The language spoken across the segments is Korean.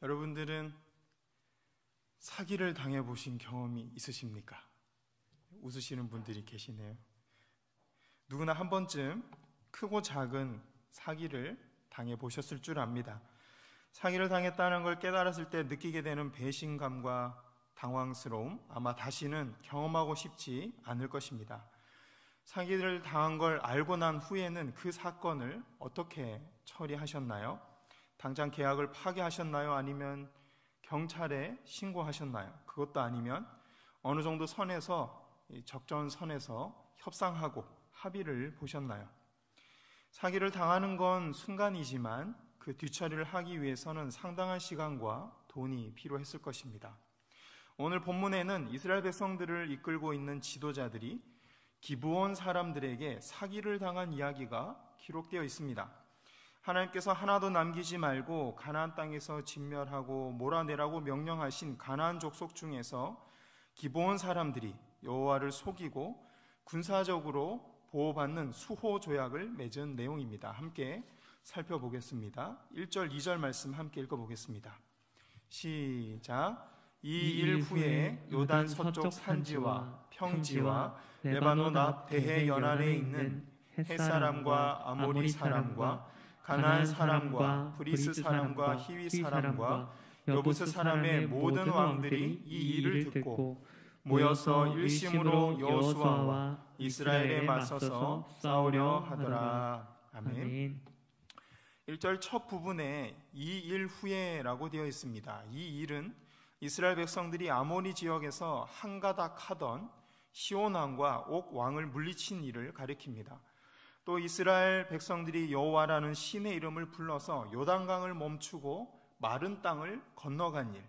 여러분들은 사기를 당해보신 경험이 있으십니까? 웃으시는 분들이 계시네요. 누구나 한 번쯤 크고 작은 사기를 당해보셨을 줄 압니다. 사기를 당했다는 걸 깨달았을 때 느끼게 되는 배신감과 당황스러움, 아마 다시는 경험하고 싶지 않을 것입니다. 사기를 당한 걸 알고 난 후에는 그 사건을 어떻게 처리하셨나요? 당장 계약을 파기하셨나요? 아니면 경찰에 신고하셨나요? 그것도 아니면 어느 정도 선에서, 적정선에서 협상하고 합의를 보셨나요? 사기를 당하는 건 순간이지만 그 뒤처리를 하기 위해서는 상당한 시간과 돈이 필요했을 것입니다. 오늘 본문에는 이스라엘 백성들을 이끌고 있는 지도자들이 기브온 사람들에게 사기를 당한 이야기가 기록되어 있습니다. 하나님께서 하나도 남기지 말고 가나안 땅에서 진멸하고 몰아내라고 명령하신 가나안 족속 중에서 기브온 사람들이 여호와를 속이고 군사적으로 보호받는 수호 조약을 맺은 내용입니다. 함께 살펴보겠습니다. 1절, 2절 말씀 함께 읽어보겠습니다. 시작. 이 일 후에 요단 서쪽 산지와 평지와 레바논 앞 대해 연안에 있는 헷사람과 아모리 사람과 가나안 사람과 브리스 사람과 히위 사람과 여부스 사람의 모든 왕들이 이 일을 듣고 모여서 일심으로 여호수아와 이스라엘에 맞서서 싸우려 하더라. 아멘. 1절 첫 부분에 이 일 후에라고 되어 있습니다. 이 일은 이스라엘 백성들이 아모리 지역에서 한가닥 하던 시온 왕과 옥 왕을 물리친 일을 가리킵니다. 또 이스라엘 백성들이 여호와라는 신의 이름을 불러서 요단강을 멈추고 마른 땅을 건너간 일,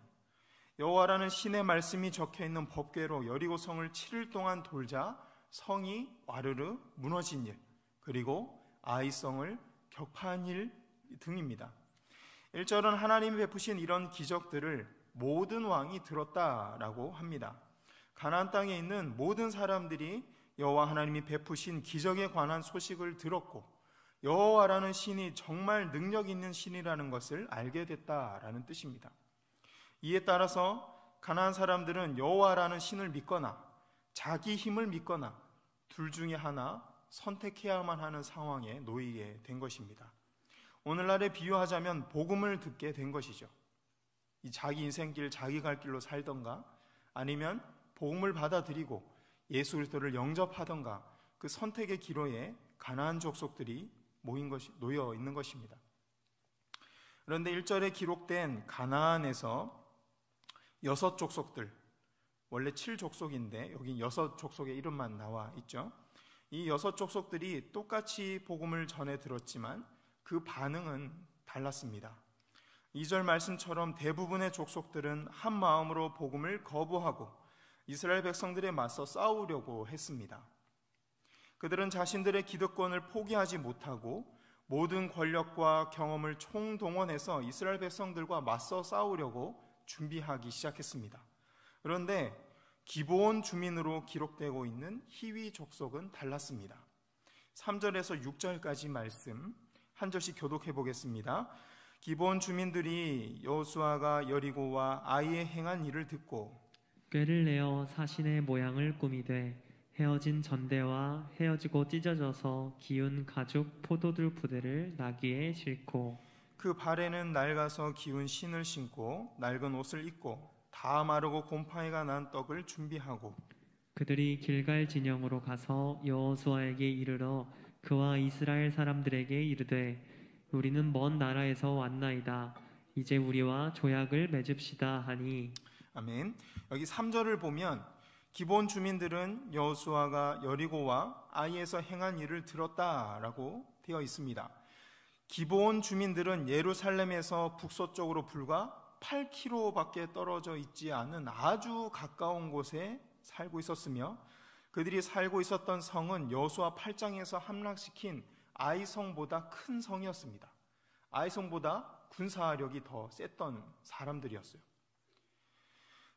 여호와라는 신의 말씀이 적혀있는 법궤로 여리고성을 7일 동안 돌자 성이 와르르 무너진 일, 그리고 아이성을 격파한 일 등입니다. 1절은 하나님이 베푸신 이런 기적들을 모든 왕이 들었다라고 합니다. 가나안 땅에 있는 모든 사람들이 여호와 하나님이 베푸신 기적에 관한 소식을 들었고 여호와라는 신이 정말 능력 있는 신이라는 것을 알게 됐다라는 뜻입니다. 이에 따라서 가나안 사람들은 여호와라는 신을 믿거나 자기 힘을 믿거나 둘 중에 하나 선택해야만 하는 상황에 놓이게 된 것입니다. 오늘날에 비유하자면 복음을 듣게 된 것이죠. 이 자기 인생길, 자기 갈 길로 살던가 아니면 복음을 받아들이고 예수 그리스도를 영접하던가 그 선택의 기로에 가나안 족속들이 놓여 있는 것입니다. 그런데 1절에 기록된 가나안에서 6 족속들, 원래 7 족속인데 여기 6 족속의 이름만 나와 있죠. 이 6 족속들이 똑같이 복음을 전해 들었지만 그 반응은 달랐습니다. 2절 말씀처럼 대부분의 족속들은 한 마음으로 복음을 거부하고 이스라엘 백성들에 맞서 싸우려고 했습니다. 그들은 자신들의 기득권을 포기하지 못하고 모든 권력과 경험을 총동원해서 이스라엘 백성들과 맞서 싸우려고 준비하기 시작했습니다. 그런데 기브온 주민으로 기록되고 있는 히위 족속은 달랐습니다. 3절에서 6절까지 말씀 한 절씩 교독해 보겠습니다. 기브온 주민들이 여호수아가 여리고와 아이에 행한 일을 듣고 꾀를 내어 사신의 모양을 꾸미되 헤어진 전대와 헤어지고 찢어져서 기운 가죽 포도들 부대를 나귀에 싣고 그 발에는 낡아서 기운 신을 신고 낡은 옷을 입고 다 마르고 곰팡이가 난 떡을 준비하고 그들이 길갈 진영으로 가서 여호수아에게 이르러 그와 이스라엘 사람들에게 이르되 우리는 먼 나라에서 왔나이다. 이제 우리와 조약을 맺읍시다 하니. 아멘. 여기 3절을 보면 기브온 주민들은 여호수아가 여리고와 아이에서 행한 일을 들었다라고 되어 있습니다. 기브온 주민들은 예루살렘에서 북서쪽으로 불과 8km밖에 떨어져 있지 않은 아주 가까운 곳에 살고 있었으며 그들이 살고 있었던 성은 여호수아 8장에서 함락시킨 아이성보다 큰 성이었습니다. 아이성보다 군사력이 더 셌던 사람들이었어요.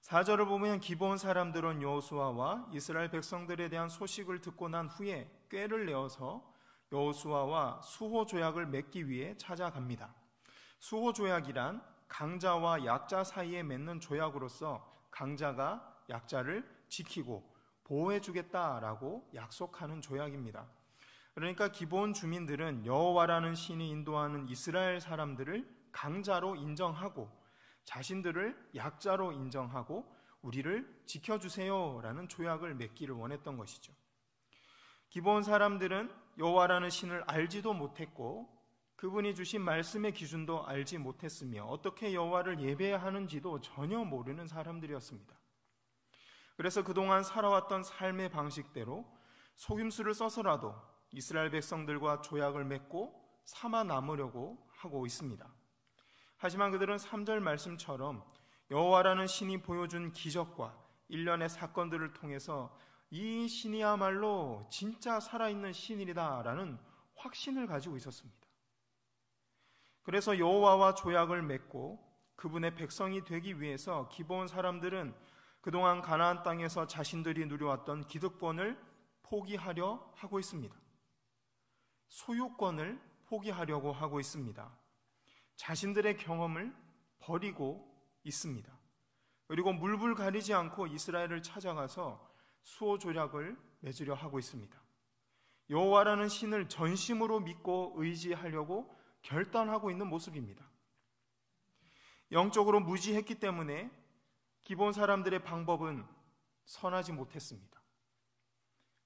4절을 보면 기브온 사람들은 여호수아와 이스라엘 백성들에 대한 소식을 듣고 난 후에 꾀를 내어서 여호수아와 수호 조약을 맺기 위해 찾아갑니다. 수호 조약이란 강자와 약자 사이에 맺는 조약으로서 강자가 약자를 지키고 보호해 주겠다라고 약속하는 조약입니다. 그러니까 기본 주민들은 여호와라는 신이 인도하는 이스라엘 사람들을 강자로 인정하고 자신들을 약자로 인정하고 우리를 지켜주세요라는 조약을 맺기를 원했던 것이죠. 기본 사람들은 여호와라는 신을 알지도 못했고 그분이 주신 말씀의 기준도 알지 못했으며 어떻게 여호와를 예배하는지도 전혀 모르는 사람들이었습니다. 그래서 그동안 살아왔던 삶의 방식대로 속임수를 써서라도 이스라엘 백성들과 조약을 맺고 삼아 남으려고 하고 있습니다. 하지만 그들은 3절 말씀처럼 여호와라는 신이 보여준 기적과 일련의 사건들을 통해서 이 신이야말로 진짜 살아있는 신이다라는 확신을 가지고 있었습니다. 그래서 여호와와 조약을 맺고 그분의 백성이 되기 위해서 기브온 사람들은 그동안 가나안 땅에서 자신들이 누려왔던 기득권을 포기하려 하고 있습니다. 소유권을 포기하려고 하고 있습니다. 자신들의 경험을 버리고 있습니다. 그리고 물불 가리지 않고 이스라엘을 찾아가서 수호조약을 맺으려 하고 있습니다. 여호와라는 신을 전심으로 믿고 의지하려고 결단하고 있는 모습입니다. 영적으로 무지했기 때문에 기본 사람들의 방법은 선하지 못했습니다.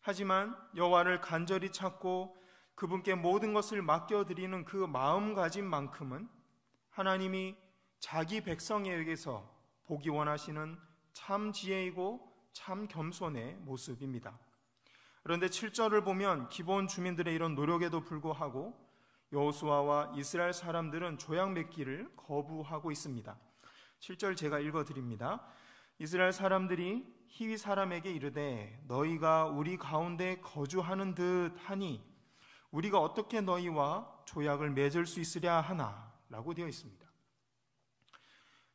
하지만 여호와를 간절히 찾고 그분께 모든 것을 맡겨드리는 그 마음가짐만큼은 하나님이 자기 백성에게서 보기 원하시는 참 지혜이고 참 겸손의 모습입니다. 그런데 7절을 보면 기본 주민들의 이런 노력에도 불구하고 여호수아와 이스라엘 사람들은 조약 맺기를 거부하고 있습니다. 7절 제가 읽어드립니다. 이스라엘 사람들이 히위 사람에게 이르되 너희가 우리 가운데 거주하는 듯 하니 우리가 어떻게 너희와 조약을 맺을 수 있으랴 하나 라고 되어 있습니다.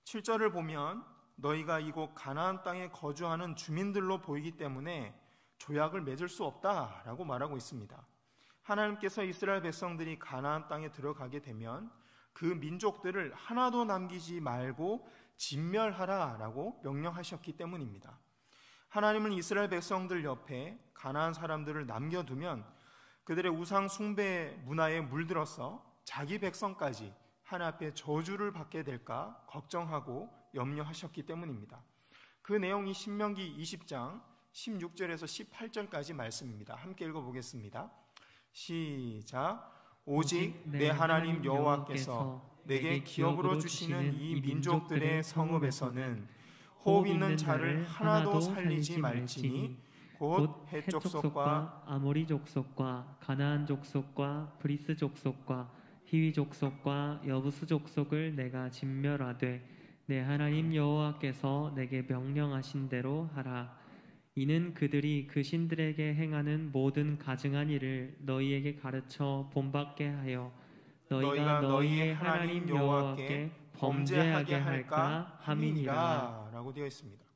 7절을 보면 너희가 이곳 가나안 땅에 거주하는 주민들로 보이기 때문에 조약을 맺을 수 없다라고 말하고 있습니다. 하나님께서 이스라엘 백성들이 가나안 땅에 들어가게 되면 그 민족들을 하나도 남기지 말고 진멸하라라고 명령하셨기 때문입니다. 하나님은 이스라엘 백성들 옆에 가나안 사람들을 남겨두면 그들의 우상 숭배 문화에 물들어서 자기 백성까지 하나님 앞에 저주를 받게 될까 걱정하고 염려하셨기 때문입니다. 그 내용이 신명기 20장 16절에서 18절까지 말씀입니다. 함께 읽어보겠습니다. 시작. 오직 내 하나님 여호와께서 내게 기업으로 주시는 이 민족들의 성읍에서는 호흡 있는 자를 하나도 살리지 말지니 곧 헷 족속과 아모리 족속과 가나안 족속과 브리스 족속과 히위 족속과 여부스 족속을 내가 진멸하되 내 하나님 여호와께서 내게 명령하신 대로 하라. 이는 그들이 그 신들에게 행하는 모든 가증한 일을 너희에게 가르쳐 본받게 하여 너희가 너희의 하나님 여호와께 범죄하게 할까 함이니라 라고 되어 있습니다.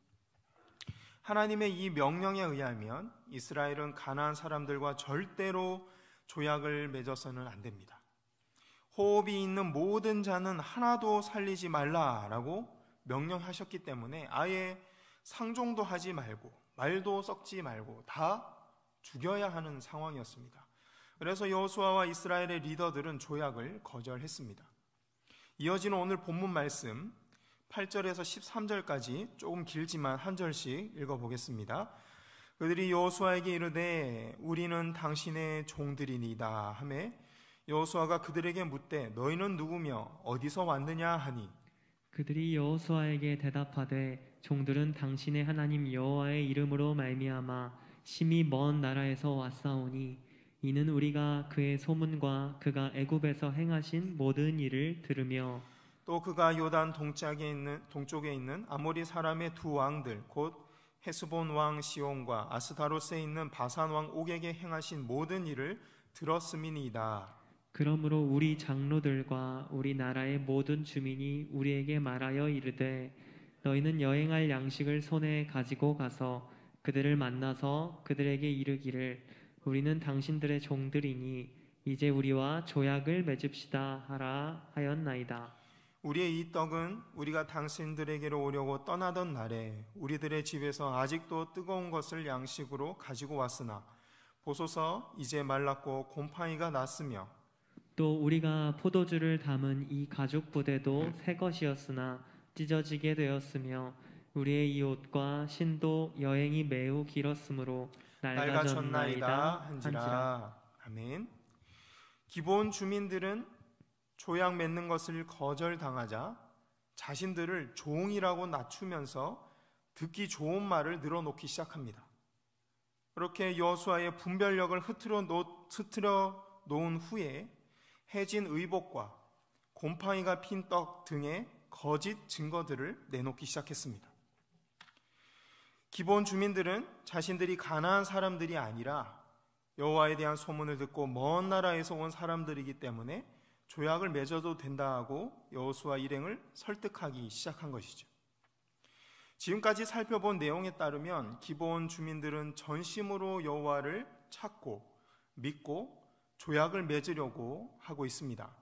하나님의 이 명령에 의하면 이스라엘은 가나안 사람들과 절대로 조약을 맺어서는 안 됩니다. 호흡이 있는 모든 자는 하나도 살리지 말라라고 명령하셨기 때문에 아예 상종도 하지 말고 말도 섞지 말고 다 죽여야 하는 상황이었습니다. 그래서 여호수아와 이스라엘의 리더들은 조약을 거절했습니다. 이어지는 오늘 본문 말씀 8절에서 13절까지 조금 길지만 한 절씩 읽어보겠습니다. 그들이 여호수아에게 이르되 우리는 당신의 종들이니이다 하매 여호수아가 그들에게 묻되 너희는 누구며 어디서 왔느냐 하니 그들이 여호수아에게 대답하되 종들은 당신의 하나님 여호와의 이름으로 말미암아 심히 먼 나라에서 왔사오니 이는 우리가 그의 소문과 그가 애굽에서 행하신 모든 일을 들으며 또 그가 요단 동쪽에 있는 아모리 사람의 두 왕들 곧 헤스본 왕 시온과 아스다롯에 있는 바산 왕 옥에게 행하신 모든 일을 들었음이니이다. 그러므로 우리 장로들과 우리 나라의 모든 주민이 우리에게 말하여 이르되 너희는 여행할 양식을 손에 가지고 가서 그들을 만나서 그들에게 이르기를 우리는 당신들의 종들이니 이제 우리와 조약을 맺읍시다 하라 하였나이다. 우리의 이 떡은 우리가 당신들에게로 오려고 떠나던 날에 우리들의 집에서 아직도 뜨거운 것을 양식으로 가지고 왔으나 보소서 이제 말랐고 곰팡이가 났으며 또 우리가 포도주를 담은 이 가죽 부대도 새 것이었으나 찢어지게 되었으며 우리의 이 옷과 신도 여행이 매우 길었으므로 낡아졌나이다 한지라. 한지라. 아멘. 기본 주민들은 조약 맺는 것을 거절당하자 자신들을 종이라고 낮추면서 듣기 좋은 말을 늘어놓기 시작합니다. 그렇게 여호수아의 분별력을 흐트러 놓은 후에 해진 의복과 곰팡이가 핀 떡 등의 거짓 증거들을 내놓기 시작했습니다. 기본 주민들은 자신들이 가나안 사람들이 아니라 여호와에 대한 소문을 듣고 먼 나라에서 온 사람들이기 때문에 조약을 맺어도 된다고 여호수아 일행을 설득하기 시작한 것이죠. 지금까지 살펴본 내용에 따르면 기본 주민들은 전심으로 여호와를 찾고 믿고 조약을 맺으려고 하고 있습니다.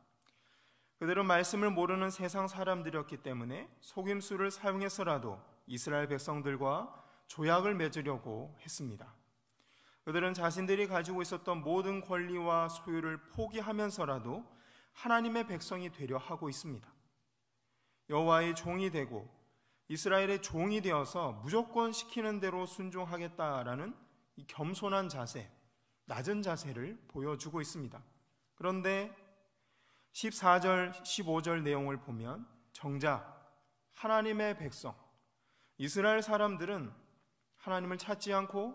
그들은 말씀을 모르는 세상 사람들이었기 때문에 속임수를 사용해서라도 이스라엘 백성들과 조약을 맺으려고 했습니다. 그들은 자신들이 가지고 있었던 모든 권리와 소유를 포기하면서라도 하나님의 백성이 되려 하고 있습니다. 여호와의 종이 되고 이스라엘의 종이 되어서 무조건 시키는 대로 순종하겠다라는 이 겸손한 자세, 낮은 자세를 보여주고 있습니다. 그런데 14절, 15절 내용을 보면 정작 하나님의 백성, 이스라엘 사람들은 하나님을 찾지 않고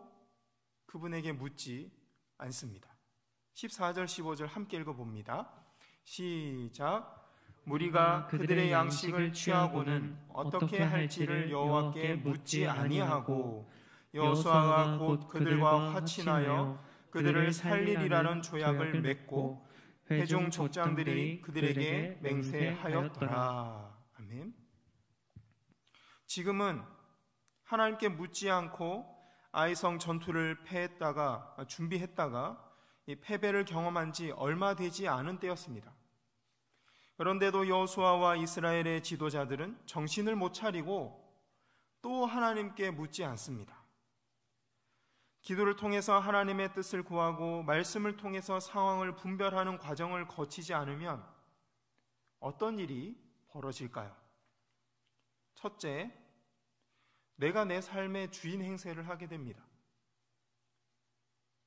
그분에게 묻지 않습니다. 14절, 15절 함께 읽어봅니다. 시작. 무리가 그들의 양식을 취하고는 어떻게 할지를 여호와께 묻지 아니하고 여호수아가 곧 그들과 화친하여 그들을 살리리라는 조약을 맺고 회중 족장들이 그들에게 맹세하였더라. 아멘. 지금은 하나님께 묻지 않고 아이성 전투를 준비했다가 이 패배를 경험한 지 얼마 되지 않은 때였습니다. 그런데도 여호수아와 이스라엘의 지도자들은 정신을 못 차리고 또 하나님께 묻지 않습니다. 기도를 통해서 하나님의 뜻을 구하고 말씀을 통해서 상황을 분별하는 과정을 거치지 않으면 어떤 일이 벌어질까요? 첫째, 내가 내 삶의 주인 행세를 하게 됩니다.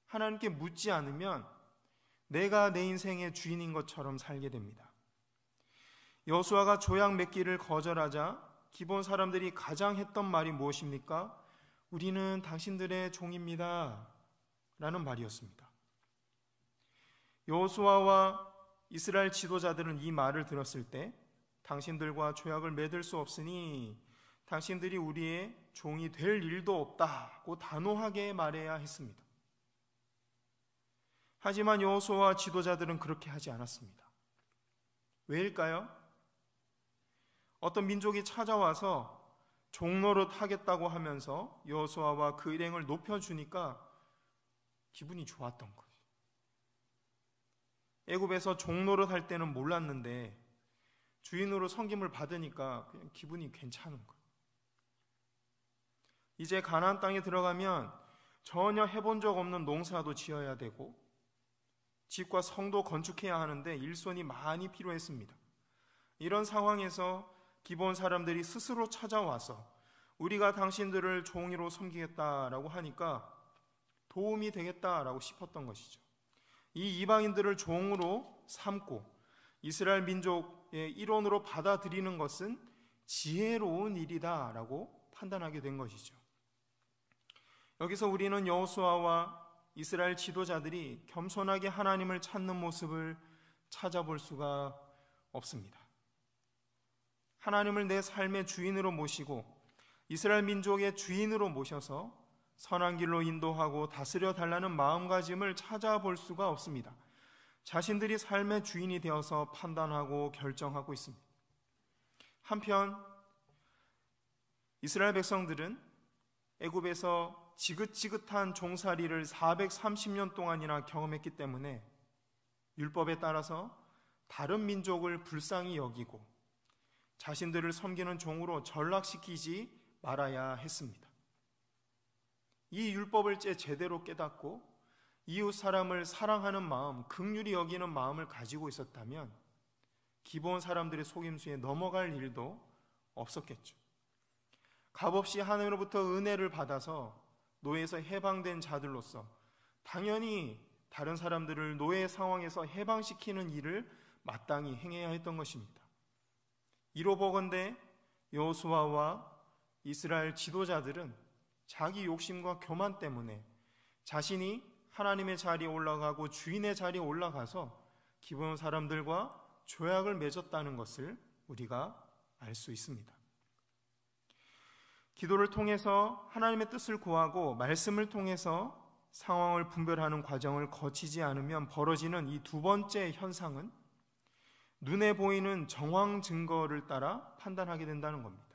하나님께 묻지 않으면 내가 내 인생의 주인인 것처럼 살게 됩니다. 여호수아가 조약 맺기를 거절하자 기본 사람들이 가장 했던 말이 무엇입니까? 우리는 당신들의 종입니다 라는 말이었습니다. 여호수아와 이스라엘 지도자들은 이 말을 들었을 때 당신들과 조약을 맺을 수 없으니 당신들이 우리의 종이 될 일도 없다고 단호하게 말해야 했습니다. 하지만 여호수아와 지도자들은 그렇게 하지 않았습니다. 왜일까요? 어떤 민족이 찾아와서 종노릇 하겠다고 하면서 여호수아와 그 일행을 높여주니까 기분이 좋았던 거예요. 애굽에서 종노릇 할 때는 몰랐는데 주인으로 섬김을 받으니까 그냥 기분이 괜찮은 거예요. 이제 가나안 땅에 들어가면 전혀 해본 적 없는 농사도 지어야 되고 집과 성도 건축해야 하는데 일손이 많이 필요했습니다. 이런 상황에서 기본 사람들이 스스로 찾아와서 우리가 당신들을 종으로 섬기겠다라고 하니까 도움이 되겠다라고 싶었던 것이죠. 이 이방인들을 종으로 삼고 이스라엘 민족의 일원으로 받아들이는 것은 지혜로운 일이다라고 판단하게 된 것이죠. 여기서 우리는 여호수아와 이스라엘 지도자들이 겸손하게 하나님을 찾는 모습을 찾아볼 수가 없습니다. 하나님을 내 삶의 주인으로 모시고 이스라엘 민족의 주인으로 모셔서 선한 길로 인도하고 다스려 달라는 마음가짐을 찾아볼 수가 없습니다. 자신들이 삶의 주인이 되어서 판단하고 결정하고 있습니다. 한편 이스라엘 백성들은 애굽에서 지긋지긋한 종살이를 430년 동안이나 경험했기 때문에 율법에 따라서 다른 민족을 불쌍히 여기고 자신들을 섬기는 종으로 전락시키지 말아야 했습니다. 이 율법을 제대로 깨닫고 이웃 사람을 사랑하는 마음, 긍휼히 여기는 마음을 가지고 있었다면 기브온 사람들의 속임수에 넘어갈 일도 없었겠죠. 값없이 하나님으로부터 은혜를 받아서 노예에서 해방된 자들로서 당연히 다른 사람들을 노예 상황에서 해방시키는 일을 마땅히 행해야 했던 것입니다. 이로 보건대 여호수아와 이스라엘 지도자들은 자기 욕심과 교만 때문에 자신이 하나님의 자리에 올라가고 주인의 자리에 올라가서 기브온 사람들과 조약을 맺었다는 것을 우리가 알 수 있습니다. 기도를 통해서 하나님의 뜻을 구하고 말씀을 통해서 상황을 분별하는 과정을 거치지 않으면 벌어지는 이 두 번째 현상은 눈에 보이는 정황 증거를 따라 판단하게 된다는 겁니다.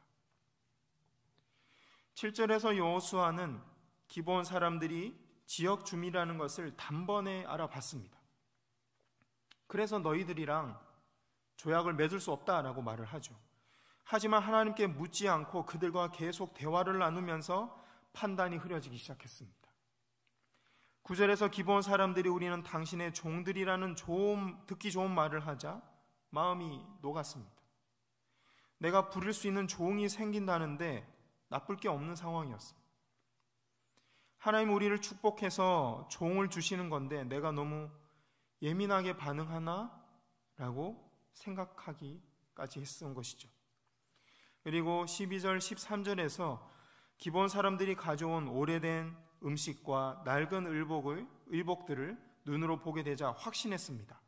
7절에서 여호수아는 기브온 사람들이 지역 주민이라는 것을 단번에 알아봤습니다. 그래서 너희들이랑 조약을 맺을 수 없다라고 말을 하죠. 하지만 하나님께 묻지 않고 그들과 계속 대화를 나누면서 판단이 흐려지기 시작했습니다. 9절에서 기브온 사람들이 우리는 당신의 종들이라는 듣기 좋은 말을 하자 마음이 녹았습니다. 내가 부릴 수 있는 종이 생긴다는데 나쁠 게 없는 상황이었습니다. 하나님 우리를 축복해서 종을 주시는 건데 내가 너무 예민하게 반응하나? 라고 생각하기까지 했던 것이죠. 그리고 12절, 13절에서 기브온 사람들이 가져온 오래된 음식과 낡은 의복들을 눈으로 보게 되자 확신했습니다.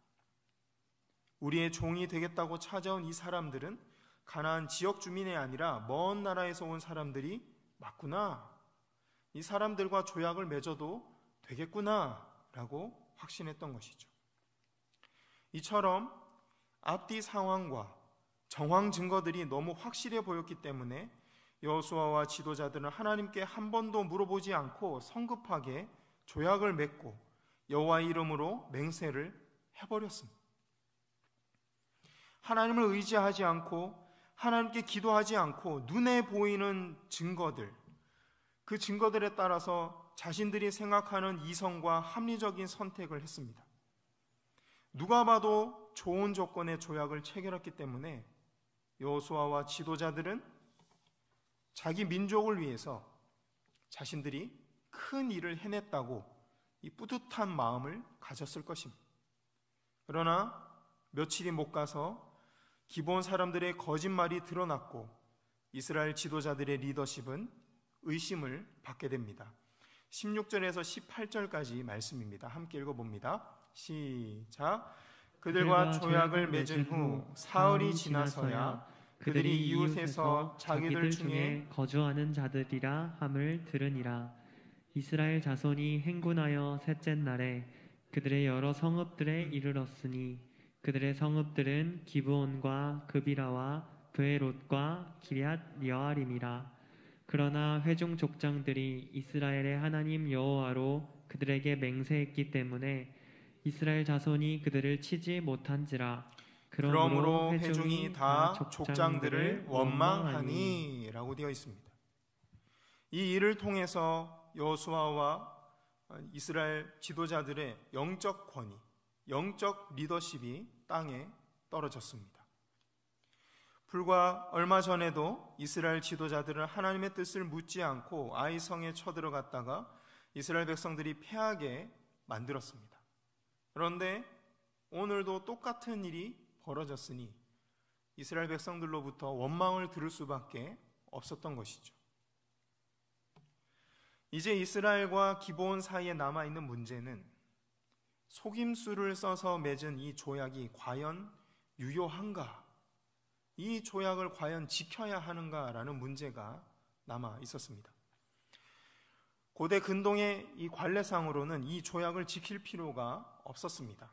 우리의 종이 되겠다고 찾아온 이 사람들은 가나안 지역 주민이 아니라 먼 나라에서 온 사람들이 맞구나. 이 사람들과 조약을 맺어도 되겠구나 라고 확신했던 것이죠. 이처럼 앞뒤 상황과 정황 증거들이 너무 확실해 보였기 때문에 여호수아와 지도자들은 하나님께 한 번도 물어보지 않고 성급하게 조약을 맺고 여호와의 이름으로 맹세를 해버렸습니다. 하나님을 의지하지 않고 하나님께 기도하지 않고 눈에 보이는 증거들, 그 증거들에 따라서 자신들이 생각하는 이성과 합리적인 선택을 했습니다. 누가 봐도 좋은 조건의 조약을 체결했기 때문에 여호수아와 지도자들은 자기 민족을 위해서 자신들이 큰 일을 해냈다고 이 뿌듯한 마음을 가졌을 것입니다. 그러나 며칠이 못 가서 기브온 사람들의 거짓말이 드러났고 이스라엘 지도자들의 리더십은 의심을 받게 됩니다. 16절에서 18절까지 말씀입니다. 함께 읽어봅니다. 시작. 그들과 조약을 맺은 후 사흘이 지나서야 그들이 이웃에서 자기들 중에 거주하는 자들이라 함을 들으니라. 이스라엘 자손이 행군하여 셋째 날에 그들의 여러 성읍들에 이르렀으니 그들의 성읍들은 기브온과 그비라와 브에롯과 기럇 여아림이라. 그러나 회중 족장들이 이스라엘의 하나님 여호와로 그들에게 맹세했기 때문에 이스라엘 자손이 그들을 치지 못한지라. 그러므로 회중이 다 족장들을 원망하니 라고 되어 있습니다. 이 일을 통해서 여호수아와 이스라엘 지도자들의 영적 권위, 영적 리더십이 땅에 떨어졌습니다. 불과 얼마 전에도 이스라엘 지도자들은 하나님의 뜻을 묻지 않고 아이 성에 쳐들어갔다가 이스라엘 백성들이 패하게 만들었습니다. 그런데 오늘도 똑같은 일이 벌어졌으니 이스라엘 백성들로부터 원망을 들을 수밖에 없었던 것이죠. 이제 이스라엘과 기브온 사이에 남아있는 문제는 속임수를 써서 맺은 이 조약이 과연 유효한가? 이 조약을 과연 지켜야 하는가라는 문제가 남아 있었습니다. 고대 근동의 이 관례상으로는 이 조약을 지킬 필요가 없었습니다.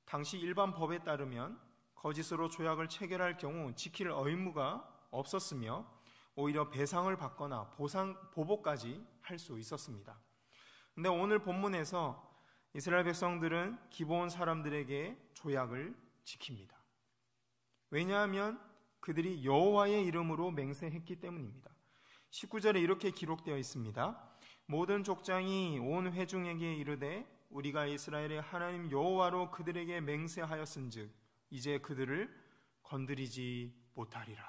당시 일반 법에 따르면 거짓으로 조약을 체결할 경우 지킬 의무가 없었으며 오히려 배상을 받거나 보복까지 할 수 있었습니다. 그런데 오늘 본문에서 이스라엘 백성들은 기브온 사람들에게 조약을 지킵니다. 왜냐하면 그들이 여호와의 이름으로 맹세했기 때문입니다. 19절에 이렇게 기록되어 있습니다. 모든 족장이 온 회중에게 이르되 우리가 이스라엘의 하나님 여호와로 그들에게 맹세하였은즉 이제 그들을 건드리지 못하리라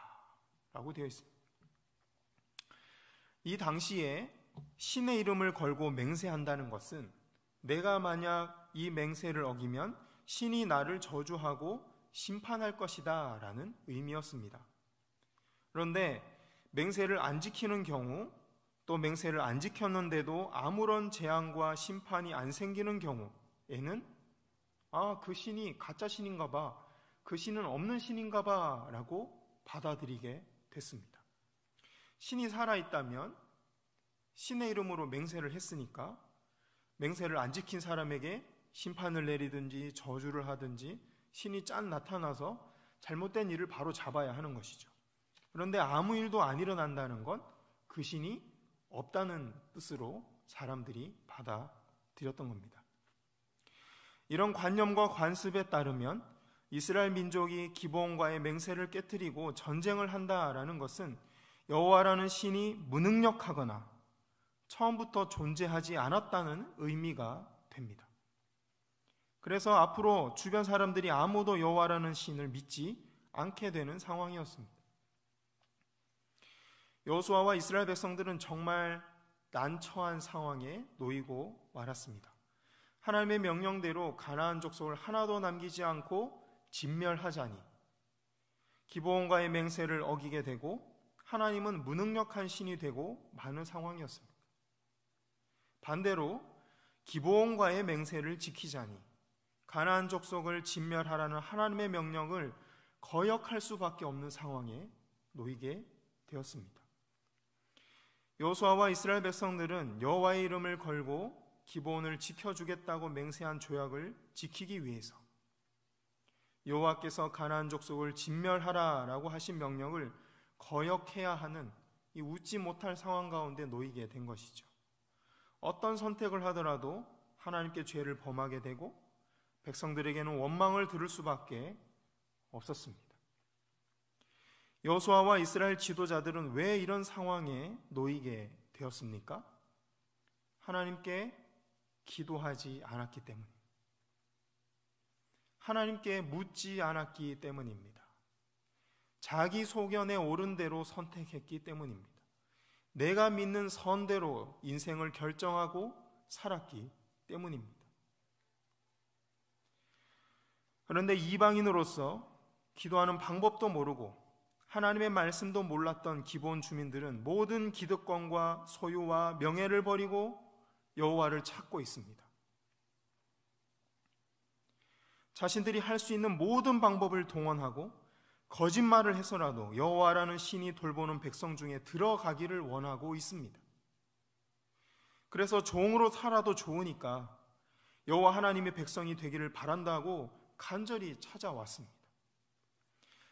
라고 되어 있습니다. 이 당시에 신의 이름을 걸고 맹세한다는 것은 내가 만약 이 맹세를 어기면 신이 나를 저주하고 심판할 것이다 라는 의미였습니다. 그런데 맹세를 안 지키는 경우, 또 맹세를 안 지켰는데도 아무런 재앙과 심판이 안 생기는 경우에는 그 신이 가짜 신인가 봐, 그 신은 없는 신인가 봐 라고 받아들이게 됐습니다. 신이 살아있다면 신의 이름으로 맹세를 했으니까 맹세를 안 지킨 사람에게 심판을 내리든지 저주를 하든지 신이 짠 나타나서 잘못된 일을 바로 잡아야 하는 것이죠. 그런데 아무 일도 안 일어난다는 건 그 신이 없다는 뜻으로 사람들이 받아들였던 겁니다. 이런 관념과 관습에 따르면 이스라엘 민족이 기브온과의 맹세를 깨뜨리고 전쟁을 한다라는 것은 여호와라는 신이 무능력하거나 처음부터 존재하지 않았다는 의미가 됩니다. 그래서 앞으로 주변 사람들이 아무도 여호와라는 신을 믿지 않게 되는 상황이었습니다. 여호수아와 이스라엘 백성들은 정말 난처한 상황에 놓이고 말았습니다. 하나님의 명령대로 가나안 족속을 하나도 남기지 않고 진멸하자니 기브온과의 맹세를 어기게 되고 하나님은 무능력한 신이 되고 마는 상황이었습니다. 반대로 기브온과의 맹세를 지키자니 가나안 족속을 진멸하라는 하나님의 명령을 거역할 수밖에 없는 상황에 놓이게 되었습니다. 여호수아와 이스라엘 백성들은 여호와의 이름을 걸고 기브온을 지켜주겠다고 맹세한 조약을 지키기 위해서 여호와께서 가나안 족속을 진멸하라라고 하신 명령을 거역해야 하는 이 웃지 못할 상황 가운데 놓이게 된 것이죠. 어떤 선택을 하더라도 하나님께 죄를 범하게 되고 백성들에게는 원망을 들을 수밖에 없었습니다. 여호수아와 이스라엘 지도자들은 왜 이런 상황에 놓이게 되었습니까? 하나님께 기도하지 않았기 때문입니다. 하나님께 묻지 않았기 때문입니다. 자기 소견에 옳은 대로 선택했기 때문입니다. 내가 믿는 선대로 인생을 결정하고 살았기 때문입니다. 그런데 이방인으로서 기도하는 방법도 모르고 하나님의 말씀도 몰랐던 기브온 주민들은 모든 기득권과 소유와 명예를 버리고 여호와를 찾고 있습니다. 자신들이 할 수 있는 모든 방법을 동원하고 거짓말을 해서라도 여호와라는 신이 돌보는 백성 중에 들어가기를 원하고 있습니다. 그래서 종으로 살아도 좋으니까 여호와 하나님의 백성이 되기를 바란다고 간절히 찾아왔습니다.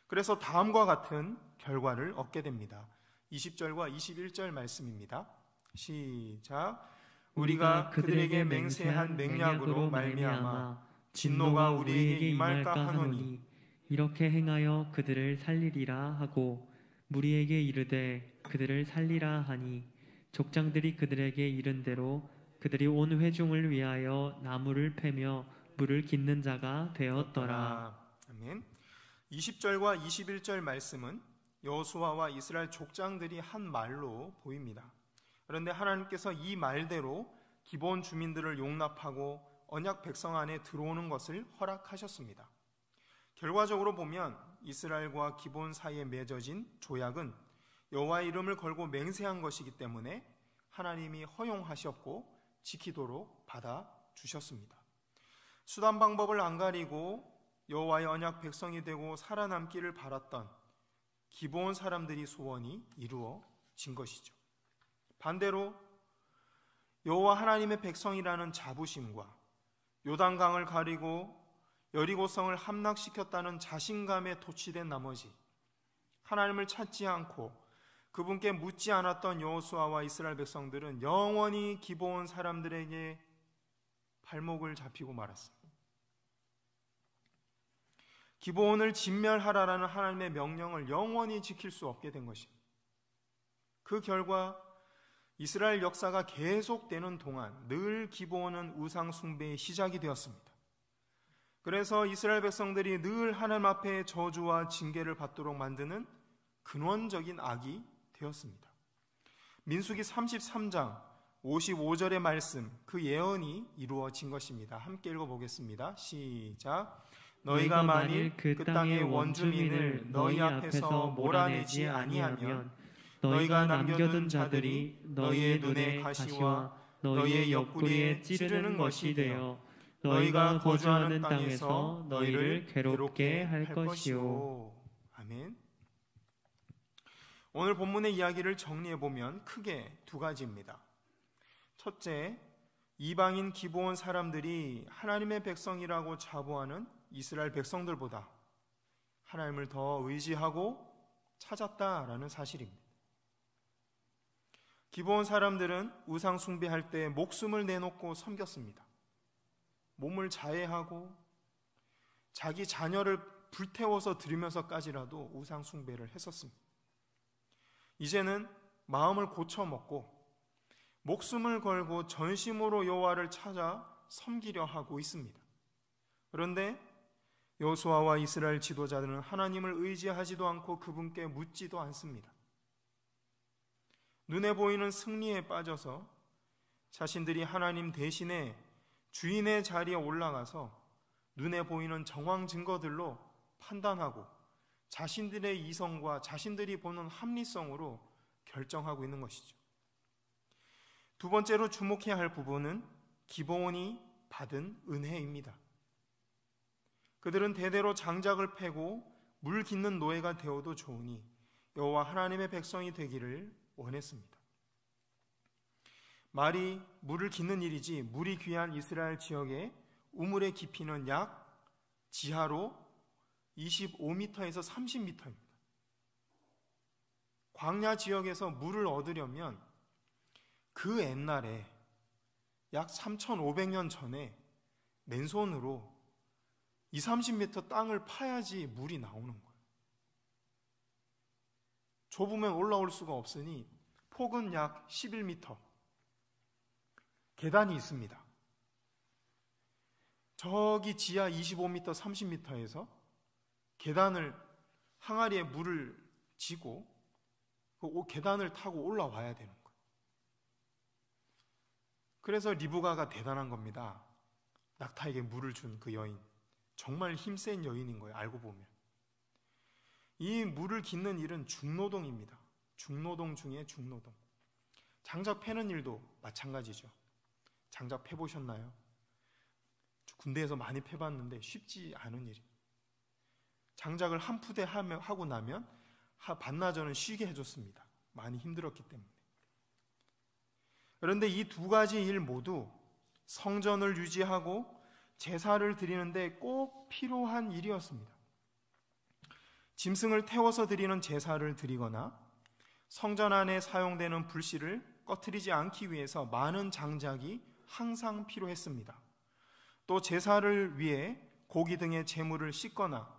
그래서 다음과 같은 결과를 얻게 됩니다. 20절과 21절 말씀입니다. 시작. 우리가 그들에게 맹세한 맹약으로 말미암아 진노가 우리에게 임할까 하노니 이렇게 행하여 그들을 살리리라 하고 무리에게 이르되 그들을 살리라 하니 족장들이 그들에게 이른 대로 그들이 온 회중을 위하여 나무를 패며 물을 깃는 자가 되었더라. 아멘. 20절과 21절 말씀은 여호수아와 이스라엘 족장들이 한 말로 보입니다. 그런데 하나님께서 이 말대로 기브온 주민들을 용납하고 언약 백성 안에 들어오는 것을 허락하셨습니다. 결과적으로 보면 이스라엘과 기브온 사이에 맺어진 조약은 여호와의 이름을 걸고 맹세한 것이기 때문에 하나님이 허용하셨고 지키도록 받아주셨습니다. 수단 방법을 안 가리고 여호와의 언약 백성이 되고 살아남기를 바랐던 기브온 사람들이 소원이 이루어진 것이죠. 반대로 여호와 하나님의 백성이라는 자부심과 요단강을 가리고 여리고성을 함락시켰다는 자신감에 도취된 나머지 하나님을 찾지 않고 그분께 묻지 않았던 여호수아와 이스라엘 백성들은 영원히 기브온 사람들에게 발목을 잡히고 말았습니다. 기브온을 진멸하라라는 하나님의 명령을 영원히 지킬 수 없게 된 것입니다. 그 결과 이스라엘 역사가 계속되는 동안 늘 기브온은 우상 숭배의 시작이 되었습니다. 그래서 이스라엘 백성들이 늘 하나님 앞에 저주와 징계를 받도록 만드는 근원적인 악이 되었습니다. 민수기 33장 55절의 말씀, 그 예언이 이루어진 것입니다. 함께 읽어보겠습니다. 시작. 너희가 만일 그 땅의 원주민을 너희 앞에서 몰아내지 아니하면 너희가 남겨둔 자들이 너희의 눈에 가시와 너희의 옆구리에 찌르는 것이 되어 너희가 거주하는 땅에서 너희를 괴롭게 할 것이요. 아멘. 오늘 본문의 이야기를 정리해보면 크게 두 가지입니다. 첫째, 이방인 기브온 사람들이 하나님의 백성이라고 자부하는 이스라엘 백성들보다 하나님을 더 의지하고 찾았다라는 사실입니다. 기브온 사람들은 우상 숭배할 때 목숨을 내놓고 섬겼습니다. 몸을 자해하고 자기 자녀를 불태워서 드리면서까지라도 우상 숭배를 했었습니다. 이제는 마음을 고쳐먹고 목숨을 걸고 전심으로 여호와를 찾아 섬기려 하고 있습니다. 그런데 여호수아와 이스라엘 지도자들은 하나님을 의지하지도 않고 그분께 묻지도 않습니다. 눈에 보이는 승리에 빠져서 자신들이 하나님 대신에 주인의 자리에 올라가서 눈에 보이는 정황 증거들로 판단하고 자신들의 이성과 자신들이 보는 합리성으로 결정하고 있는 것이죠. 두 번째로 주목해야 할 부분은 기브온이 받은 은혜입니다. 그들은 대대로 장작을 패고 물 깃는 노예가 되어도 좋으니 여호와 하나님의 백성이 되기를 원했습니다. 말이 물을 깃는 일이지 물이 귀한 이스라엘 지역의 우물의 깊이는 약 지하로 25m에서 30m입니다. 광야 지역에서 물을 얻으려면 그 옛날에 약 3,500년 전에 맨손으로 20-30m 땅을 파야지 물이 나오는 거예요. 좁으면 올라올 수가 없으니 폭은 약 11m, 계단이 있습니다. 저기 지하 25m, 30m에서 계단을, 항아리에 물을 지고 그 계단을 타고 올라와야 되는 거예요. 그래서 리브가가 대단한 겁니다. 낙타에게 물을 준 그 여인, 정말 힘센 여인인 거예요. 알고 보면 이 물을 깃는 일은 중노동입니다. 중노동 중에 중노동. 장작 패는 일도 마찬가지죠. 장작 패보셨나요? 군대에서 많이 패봤는데 쉽지 않은 일이에요. 장작을 한 푸대 하고 나면 반나절은 쉬게 해줬습니다. 많이 힘들었기 때문에. 그런데 이 두 가지 일 모두 성전을 유지하고 제사를 드리는데 꼭 필요한 일이었습니다. 짐승을 태워서 드리는 제사를 드리거나 성전 안에 사용되는 불씨를 꺼트리지 않기 위해서 많은 장작이 항상 필요했습니다. 또 제사를 위해 고기 등의 제물을 씻거나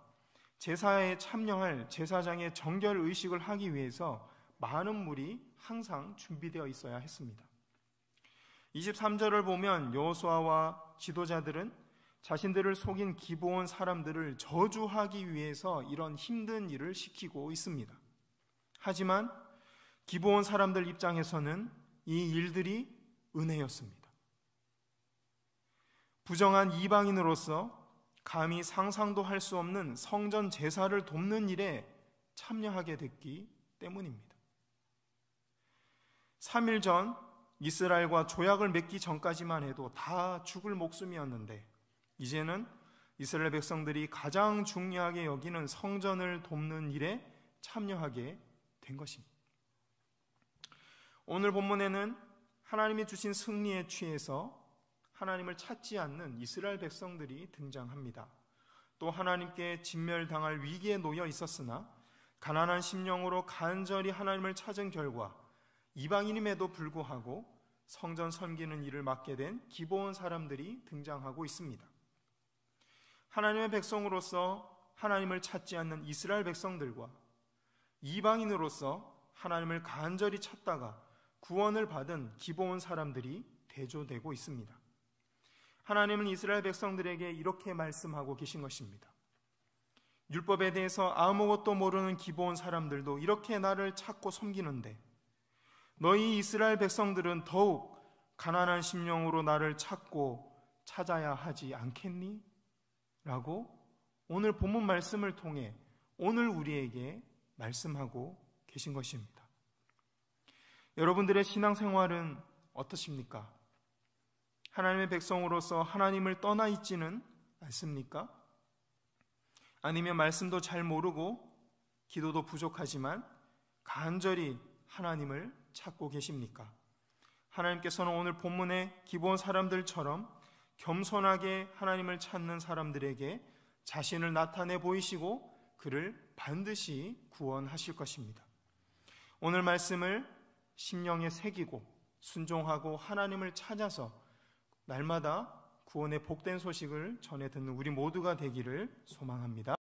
제사에 참여할 제사장의 정결 의식을 하기 위해서 많은 물이 항상 준비되어 있어야 했습니다. 23절을 보면 여호수아와 지도자들은 자신들을 속인 기브온 사람들을 저주하기 위해서 이런 힘든 일을 시키고 있습니다. 하지만 기브온 사람들 입장에서는 이 일들이 은혜였습니다. 부정한 이방인으로서 감히 상상도 할 수 없는 성전 제사를 돕는 일에 참여하게 됐기 때문입니다. 3일 전 이스라엘과 조약을 맺기 전까지만 해도 다 죽을 목숨이었는데 이제는 이스라엘 백성들이 가장 중요하게 여기는 성전을 돕는 일에 참여하게 된 것입니다. 오늘 본문에는 하나님이 주신 승리에 취해서 하나님을 찾지 않는 이스라엘 백성들이 등장합니다. 또 하나님께 진멸당할 위기에 놓여 있었으나 가난한 심령으로 간절히 하나님을 찾은 결과 이방인임에도 불구하고 성전 섬기는 일을 맡게 된 기브온 사람들이 등장하고 있습니다. 하나님의 백성으로서 하나님을 찾지 않는 이스라엘 백성들과 이방인으로서 하나님을 간절히 찾다가 구원을 받은 기브온 사람들이 대조되고 있습니다. 하나님은 이스라엘 백성들에게 이렇게 말씀하고 계신 것입니다. 율법에 대해서 아무것도 모르는 기브온 사람들도 이렇게 나를 찾고 섬기는데 너희 이스라엘 백성들은 더욱 가난한 심령으로 나를 찾고 찾아야 하지 않겠니? 라고 오늘 본문 말씀을 통해 오늘 우리에게 말씀하고 계신 것입니다. 여러분들의 신앙생활은 어떠십니까? 하나님의 백성으로서 하나님을 떠나 있지는 않습니까? 아니면 말씀도 잘 모르고 기도도 부족하지만 간절히 하나님을 찾고 계십니까? 하나님께서는 오늘 본문의 기브온 사람들처럼 겸손하게 하나님을 찾는 사람들에게 자신을 나타내 보이시고 그를 반드시 구원하실 것입니다. 오늘 말씀을 심령에 새기고 순종하고 하나님을 찾아서 날마다 구원의 복된 소식을 전해 듣는 우리 모두가 되기를 소망합니다.